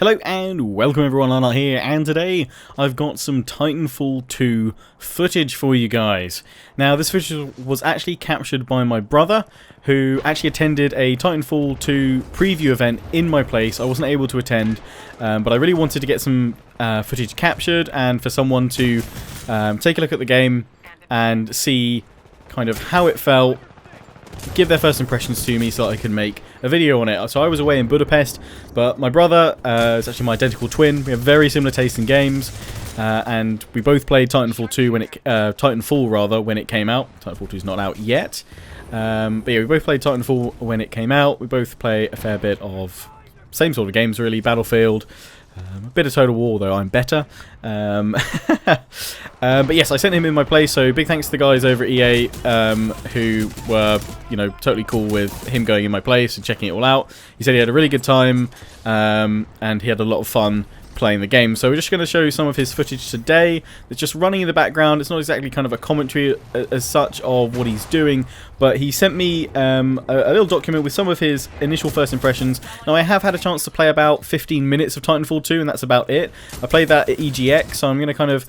Hello and welcome everyone, Lionheart here, and today I've got some Titanfall 2 footage for you guys. Now this footage was actually captured by my brother, who actually attended a Titanfall 2 preview event in my place. I wasn't able to attend, but I really wanted to get some footage captured and for someone to take a look at the game and see kind of how it felt, give their first impressions to me so that I can make a video on it. So I was away in Budapest, but my brother is actually my identical twin. We have very similar taste in games, and we both played Titanfall 2 when Titanfall rather when it came out. Titanfall 2 is not out yet, but yeah, we both played Titanfall when it came out. We both play a fair bit of same sort of games really, Battlefield. A bit of Total War, though I'm better. But yes, I sent him in my place, so big thanks to the guys over at EA who were, you know, totally cool with him going in my place and checking it all out. He said he had a really good time, and he had a lot of fun playing the game. So we're just going to show you some of his footage today. It's just running in the background. It's not exactly kind of a commentary as such of what he's doing, but he sent me a little document with some of his initial first impressions. Now I have had a chance to play about 15 minutes of Titanfall 2, and that's about it. I played that at EGX, so I'm going to kind of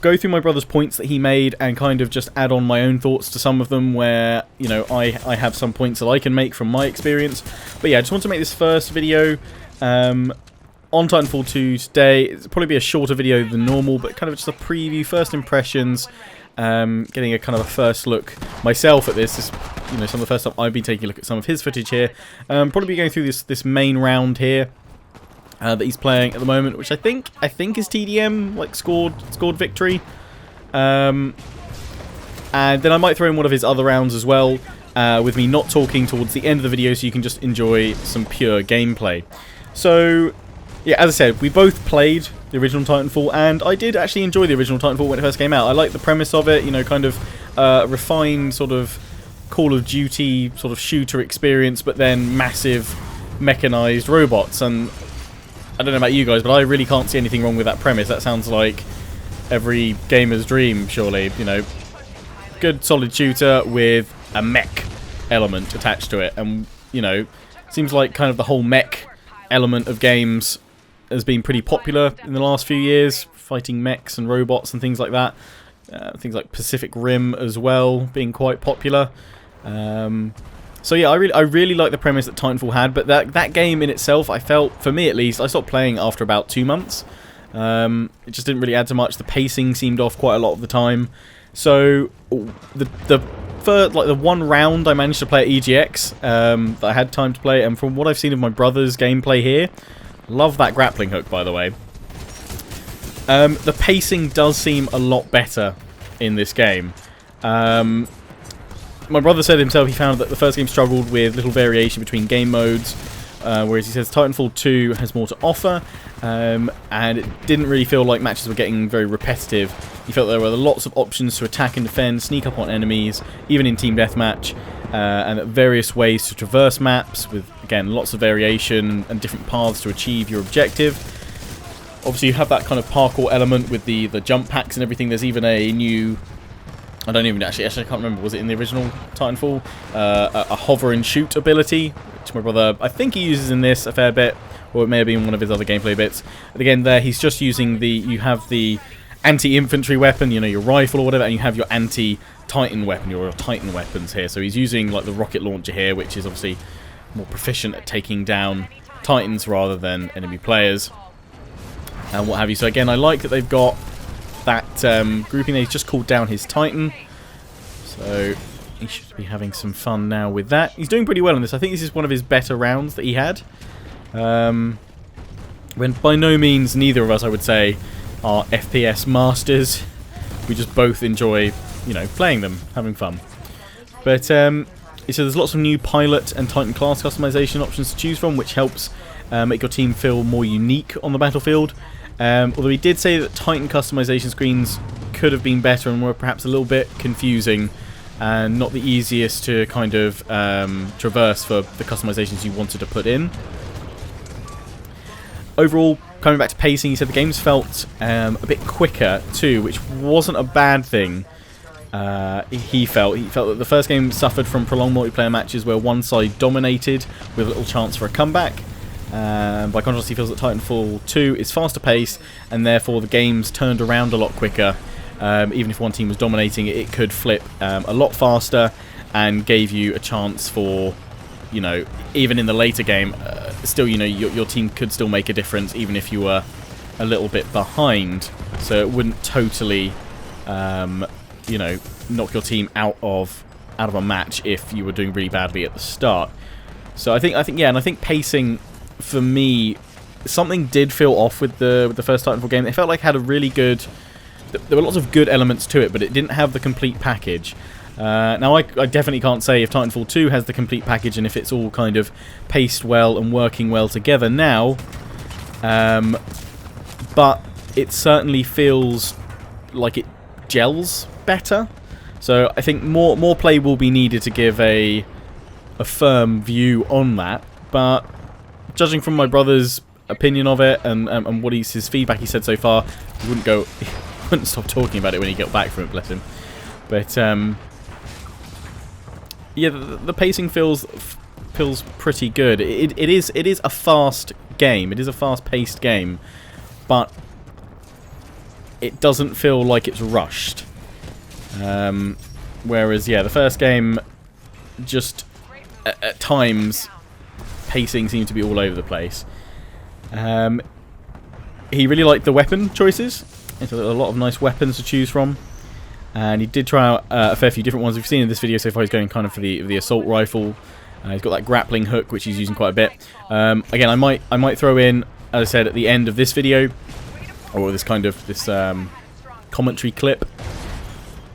go through my brother's points that he made and kind of just add on my own thoughts to some of them where, you know, I have some points that I can make from my experience. But yeah, I just want to make this first video on Titanfall 2 today. It'll probably be a shorter video than normal, but kind of just a preview, first impressions, getting a kind of a first look myself at this. You know, some of the first time I've been taking a look at some of his footage here. Probably be going through this main round here that he's playing at the moment, which I think is TDM, like scored victory. And then I might throw in one of his other rounds as well, with me not talking towards the end of the video, so you can just enjoy some pure gameplay. So yeah, as I said, we both played the original Titanfall, and I did actually enjoy the original Titanfall when it first came out. I liked the premise of it, you know, kind of refined sort of Call of Duty sort of shooter experience, but then massive mechanized robots. And I don't know about you guys, but I really can't see anything wrong with that premise. That sounds like every gamer's dream, surely. You know, good solid shooter with a mech element attached to it, and you know, seems like kind of the whole mech element of games has been pretty popular in the last few years, fighting mechs and robots and things like that. Things like Pacific Rim as well being quite popular. So yeah, I really like the premise that Titanfall had, but that game in itself, I felt, for me at least, I stopped playing after about 2 months. It just didn't really add to much. The pacing seemed off quite a lot of the time. So the one round I managed to play at EGX that I had time to play, and from what I've seen of my brother's gameplay here, love that grappling hook, by the way. The pacing does seem a lot better in this game. My brother said himself he found that the first game struggled with little variation between game modes, whereas he says Titanfall 2 has more to offer, and it didn't really feel like matches were getting very repetitive. He felt there were lots of options to attack and defend, sneak up on enemies, even in team deathmatch, and various ways to traverse maps with, again, lots of variation and different paths to achieve your objective. Obviously you have that kind of parkour element with the jump packs and everything. There's even a new, I don't even actually I can't remember, was it in the original Titanfall, a hover and shoot ability, which my brother, I think he uses in this a fair bit, or it may have been one of his other gameplay bits. But again, there he's just using you have the anti-infantry weapon, you know, your rifle or whatever, and you have your anti-Titan weapon, your Titan weapons here. So he's using like the rocket launcher here, which is obviously more proficient at taking down Titans rather than enemy players and what have you. So again, I like that they've got that grouping. He's just called down his Titan, so he should be having some fun now with that. He's doing pretty well on this. I think this is one of his better rounds that he had. When by no means neither of us, I would say, are FPS masters. We just both enjoy, you know, playing them, having fun. But so there's lots of new pilot and Titan class customization options to choose from, which helps make your team feel more unique on the battlefield. Although he did say that Titan customization screens could have been better and were perhaps a little bit confusing and not the easiest to kind of traverse for the customizations you wanted to put in. Overall, coming back to pacing, he said the games felt a bit quicker too, which wasn't a bad thing. He felt that the first game suffered from prolonged multiplayer matches where one side dominated with little chance for a comeback. By contrast, he feels that Titanfall 2 is faster paced, and therefore the game's turned around a lot quicker. Even if one team was dominating, it could flip a lot faster and gave you a chance for, you know, even in the later game, still, you know, your team could still make a difference even if you were a little bit behind. So it wouldn't totally, you know, knock your team out of a match if you were doing really badly at the start. So I think yeah, and I think pacing for me, something did feel off with the first Titanfall game. It felt like it had a really good. There were lots of good elements to it, but it didn't have the complete package. Now, I definitely can't say if Titanfall 2 has the complete package and if it's all kind of paced well and working well together now. But it certainly feels like it gels better. So I think more play will be needed to give a firm view on that. But judging from my brother's opinion of it and what his feedback he said so far, he wouldn't stop talking about it when he got back from it, bless him. But yeah, the pacing feels pretty good. It is a fast game. It is a fast-paced game, but it doesn't feel like it's rushed. Whereas, yeah, the first game, just at times, pacing seemed to be all over the place. He really liked the weapon choices. There's a lot of nice weapons to choose from. And he did try out a fair few different ones. We've seen in this video so far he's going kind of for the assault rifle. He's got that grappling hook, which he's using quite a bit. Again, I might throw in, as I said, at the end of this video, or this commentary clip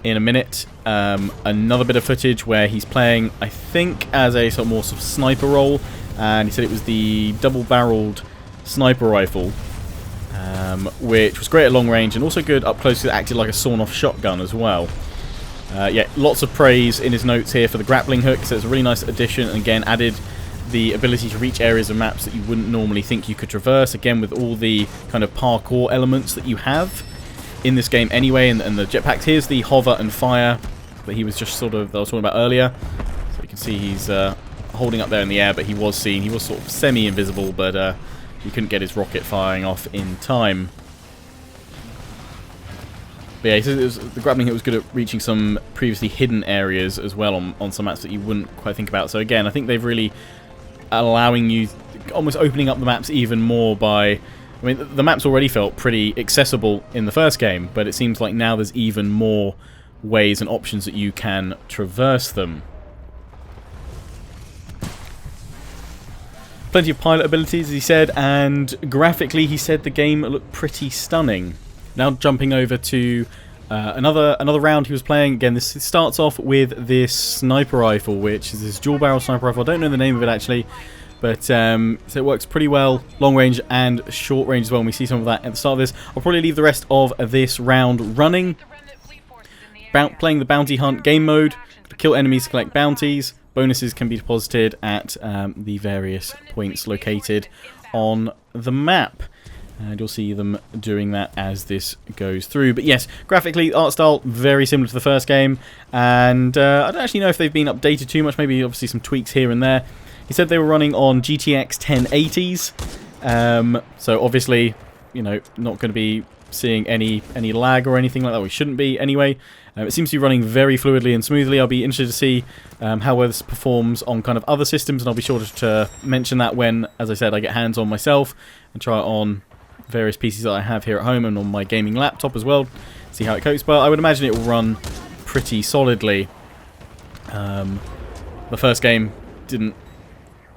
in a minute, another bit of footage where he's playing, I think, as a sort of sniper role, and he said it was the double-barreled sniper rifle. Which was great at long range and also good up close because it acted like a sawn-off shotgun as well. Yeah, lots of praise in his notes here for the grappling hook, so it's a really nice addition, and again added the ability to reach areas of maps that you wouldn't normally think you could traverse, again with all the kind of parkour elements that you have in this game anyway, and the jetpacks. Here's the hover and fire that he was just that I was talking about earlier. So you can see he's holding up there in the air, but he was sort of semi-invisible, but he couldn't get his rocket firing off in time. But yeah, he says the grappling hit was good at reaching some previously hidden areas as well on some maps that you wouldn't quite think about. So again, I think they've really allowing you, almost opening up the maps even more by... I mean, the maps already felt pretty accessible in the first game, but it seems like now there's even more ways and options that you can traverse them. Plenty of pilot abilities, as he said, and graphically he said the game looked pretty stunning. Now jumping over to another round he was playing. Again, this starts off with this sniper rifle, which is this dual-barrel sniper rifle. I don't know the name of it actually, but so it works pretty well, long range and short range as well, and we see some of that at the start of this. I'll probably leave the rest of this round running. Playing the bounty hunt game mode, to kill enemies to collect bounties. Bonuses can be deposited at the various points located on the map. And you'll see them doing that as this goes through. But yes, graphically, art style, very similar to the first game. And I don't actually know if they've been updated too much. Maybe, obviously, some tweaks here and there. He said they were running on GTX 1080s. So, obviously, you know, not going to be seeing any lag or anything like that. We shouldn't be, anyway. It seems to be running very fluidly and smoothly. I'll be interested to see how well this performs on kind of other systems. And I'll be sure to mention that when, as I said, I get hands on myself and try it on various PCs that I have here at home and on my gaming laptop as well, see how it copes. But I would imagine it will run pretty solidly. The first game didn't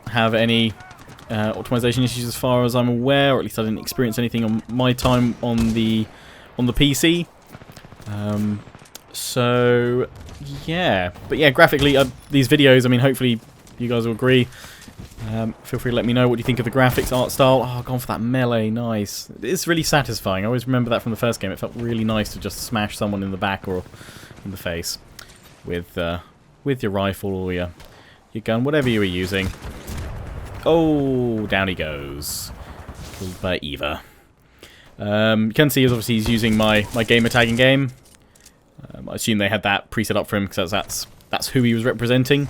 have any optimization issues as far as I'm aware, or at least I didn't experience anything on my time on the PC. So yeah, but yeah, graphically these videos, I mean, hopefully you guys will agree. Feel free to let me know what you think of the graphics, art style. Oh, gone for that melee, nice. It's really satisfying. I always remember that from the first game. It felt really nice to just smash someone in the back or in the face with your rifle or your gun, whatever you were using. Oh, down he goes. Killed by Eva. You can see, obviously, he's using my gamer tag in game. I assume they had that preset up for him because that's who he was representing.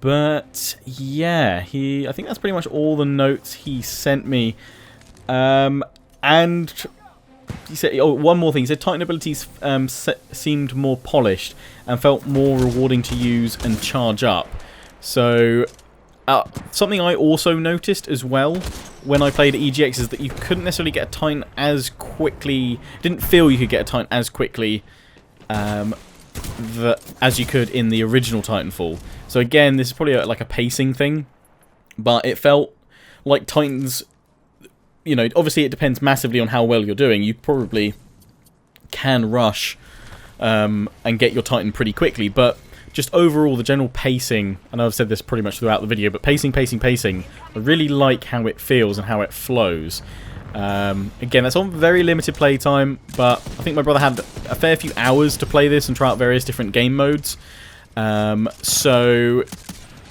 But yeah, I think that's pretty much all the notes he sent me. And he said, oh, one more thing. He said Titan abilities seemed more polished and felt more rewarding to use and charge up. So something I also noticed as well when I played EGX is that you couldn't necessarily get a Titan as quickly. Didn't feel you could get a Titan as quickly as you could in the original Titanfall. So again, this is probably like a pacing thing, but it felt like Titans, you know, obviously it depends massively on how well you're doing. You probably can rush and get your Titan pretty quickly, but just overall the general pacing, and I've said this pretty much throughout the video, but pacing, I really like how it feels and how it flows. Again, that's on very limited playtime, but I think my brother had a fair few hours to play this and try out various different game modes. So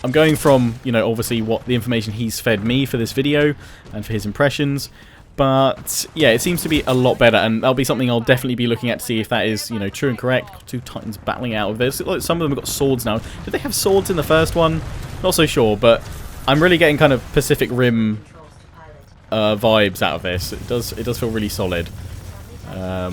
I'm going from, you know, obviously what the information he's fed me for this video and for his impressions. But yeah, it seems to be a lot better, and that'll be something I'll definitely be looking at to see if that is, you know, true and correct. Got two Titans battling out of this. Like some of them have got swords now. Did they have swords in the first one? Not so sure, but I'm really getting kind of Pacific Rim vibes out of this. It does feel really solid. I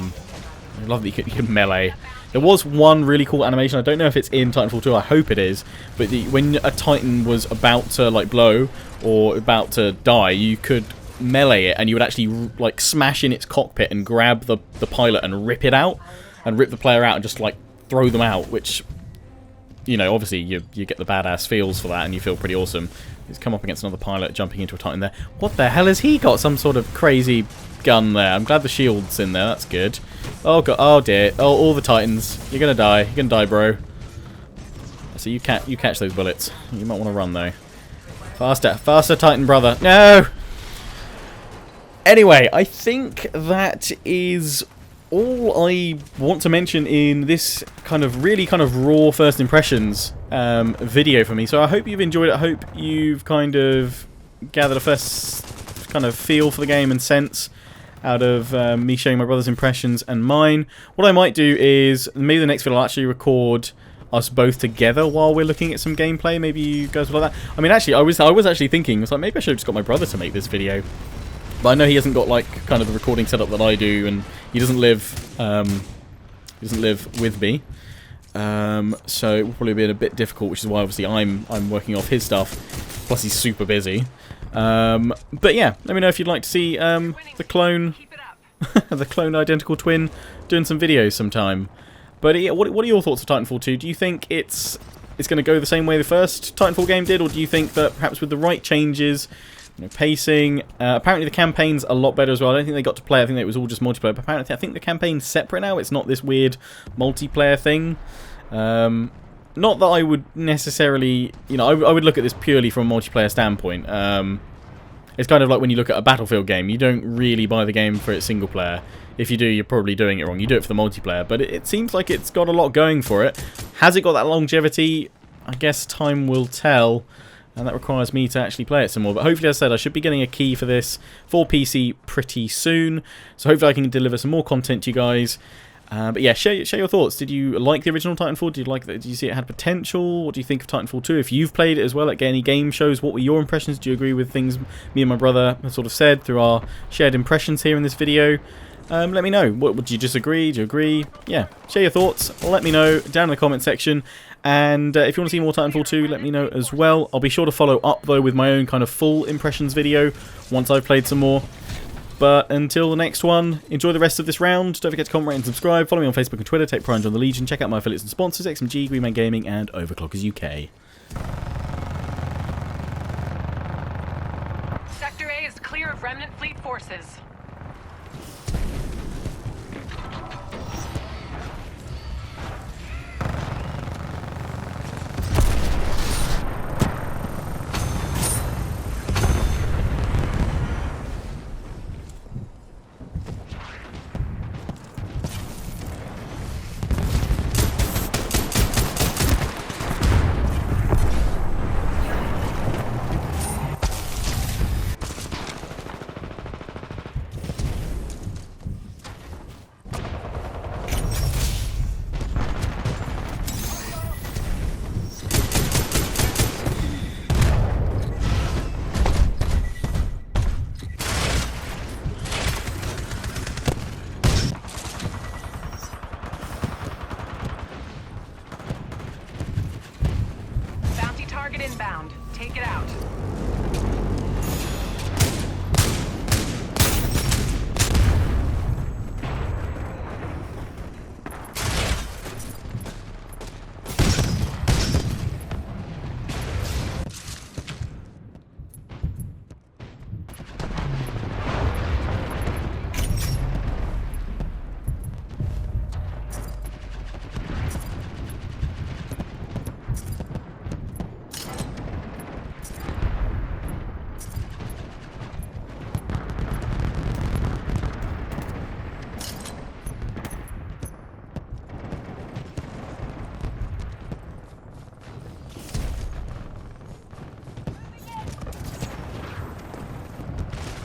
love that you can melee. There was one really cool animation. I don't know if it's in Titanfall 2. I hope it is. But when a Titan was about to like blow or about to die, you could melee it, and you would actually like smash in its cockpit and grab the pilot and rip it out, and rip the player out and just like throw them out. Which, you know, obviously you get the badass feels for that, and you feel pretty awesome. He's come up against another pilot jumping into a Titan there. What the hell has he got? Some sort of crazy gun there. I'm glad the shield's in there. That's good. Oh god. Oh dear. Oh, all the Titans. You're gonna die. You're gonna die, bro. So you catch those bullets. You might want to run though. Faster, faster, Titan brother. No. Anyway, I think that is all I want to mention in this kind of really kind of raw first impressions video for me. So I hope you've enjoyed it. I hope you've kind of gathered a first kind of feel for the game and sense out of me showing my brother's impressions and mine. What I might do is maybe the next video I'll actually record us both together while we're looking at some gameplay. Maybe you guys would like that. I mean, actually, I was actually thinking, I was like, maybe I should have just got my brother to make this video. But I know he hasn't got like kind of the recording setup that I do, and he doesn't live with me. So it will probably be a bit difficult, which is why obviously I'm working off his stuff. Plus he's super busy. But yeah, let me know if you'd like to see the clone, the clone identical twin doing some videos sometime. But yeah, what are your thoughts of Titanfall 2? Do you think it's going to go the same way the first Titanfall game did, or do you think that perhaps with the right changes, you know, pacing, apparently the campaign's a lot better as well. I don't think they got to play. I think it was all just multiplayer. But apparently I think the campaign's separate now. It's not this weird multiplayer thing. Not that I would necessarily, you know, I would look at this purely from a multiplayer standpoint. It's kind of like when you look at a Battlefield game. You don't really buy the game for its single player. If you do, you're probably doing it wrong. You do it for the multiplayer. But it seems like it's got a lot going for it. Has it got that longevity? I guess time will tell. And that requires me to actually play it some more. But hopefully, as I said, I should be getting a key for this for PC pretty soon. So hopefully I can deliver some more content to you guys. But yeah, share your thoughts. Did you like the original Titanfall? Did you like that? Did you see it had potential? What do you think of Titanfall 2? If you've played it as well at any game shows, what were your impressions? Do you agree with things me and my brother have sort of said through our shared impressions here in this video? Let me know. Would you disagree? Do you agree? Yeah, share your thoughts. Let me know down in the comment section. And if you want to see more Titanfall 2, let me know as well. I'll be sure to follow up, though, with my own kind of full impressions video once I've played some more. But until the next one, enjoy the rest of this round. Don't forget to comment, rate, and subscribe. Follow me on Facebook and Twitter. Take pride on the Legion. Check out my affiliates and sponsors, XMG, Greenman Gaming, and Overclockers UK. Sector A is clear of remnant fleet forces. Target inbound. Take it out.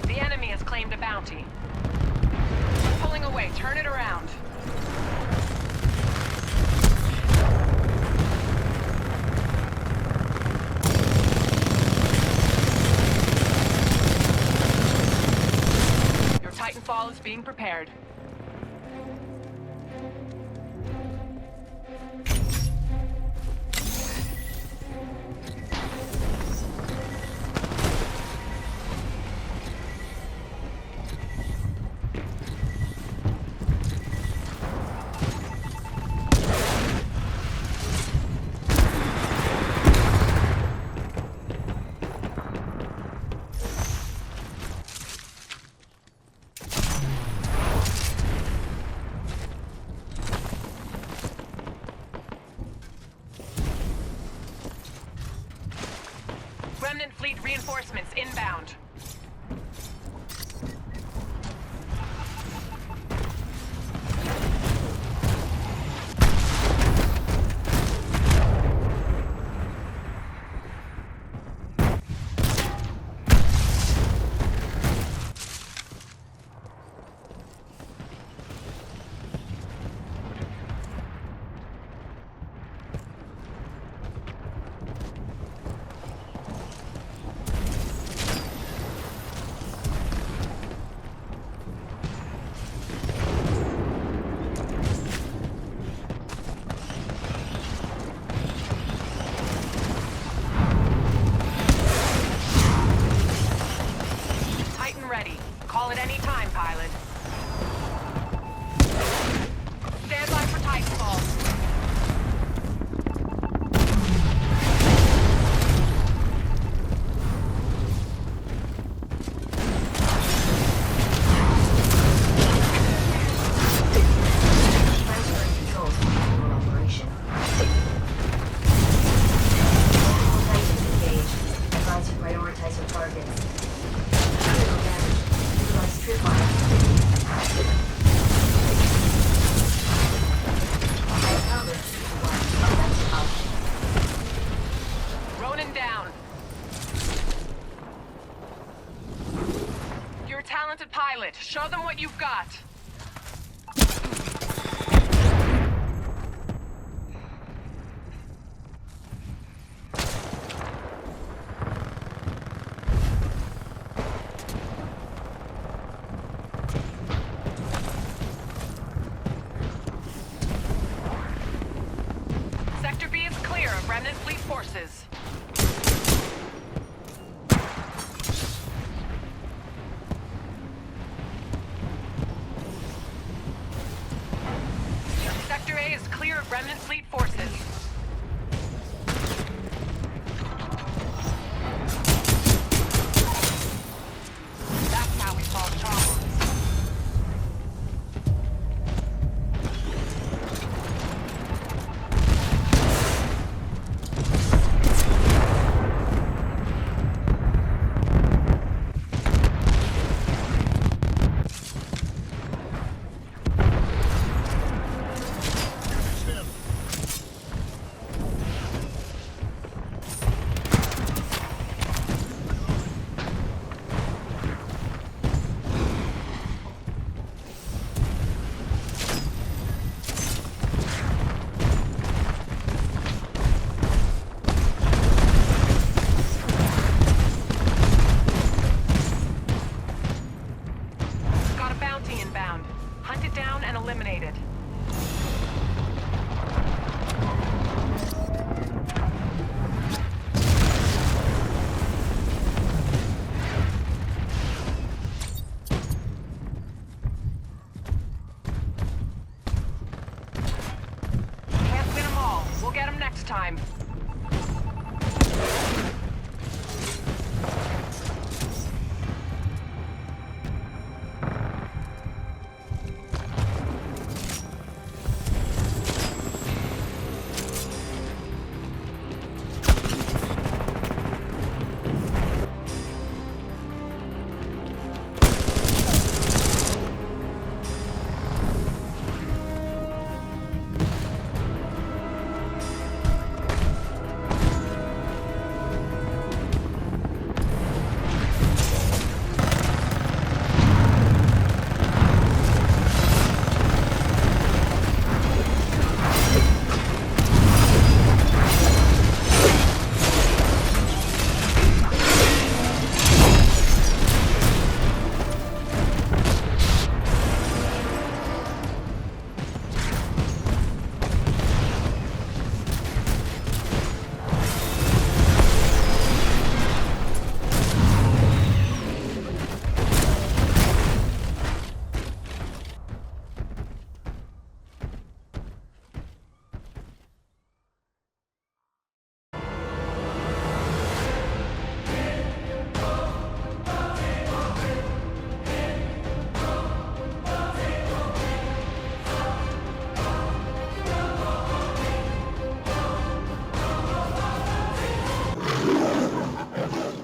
The enemy has claimed a bounty. Pulling away. Turn it around. Your Titanfall is being prepared. Remnant fleet reinforcements inbound. Ready. Call at any time, pilot. Stand by for Titanfall. Transferring control to manual operation. Multiple Titans engaged. Advise you prioritize your targets. Trip line. Ronin down. You're a talented pilot. Show them what you've got. Sector B is clear of remnant fleet forces. Sector A is clear of remnant fleet forces. That's how we solve problems. We'll get him next time.